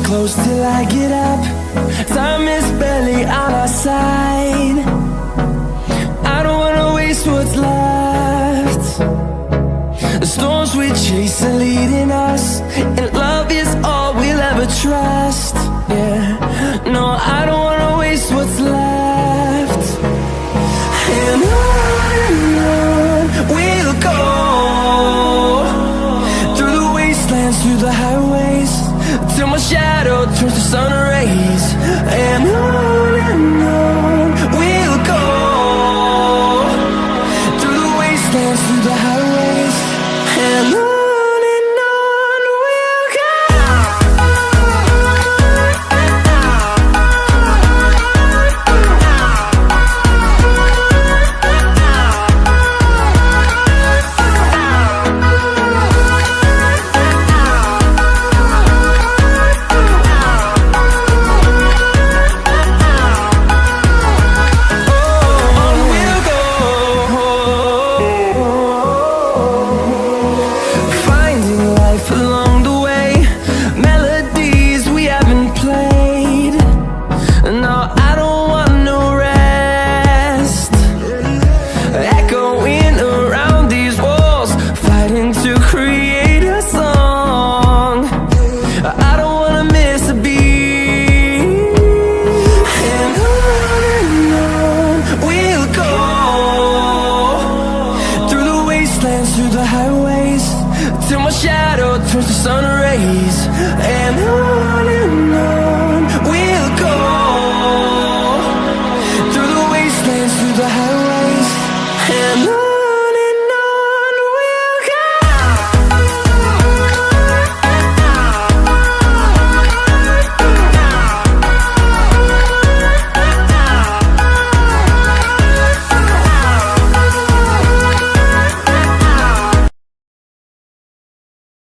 close till I get up. Time is barely on our side. I don't wanna waste what's left. The storms we chase are leading us, and love is all we'll ever trust. Yeah, no, I don't wanna waste what's left. And on we'll go, through the wastelands, through the highways, till my shadow turns to sun rays. And on we'll go, through the wastelands, through the highways, and on we'll go. Through the highways, till my shadow turns to sun rays. And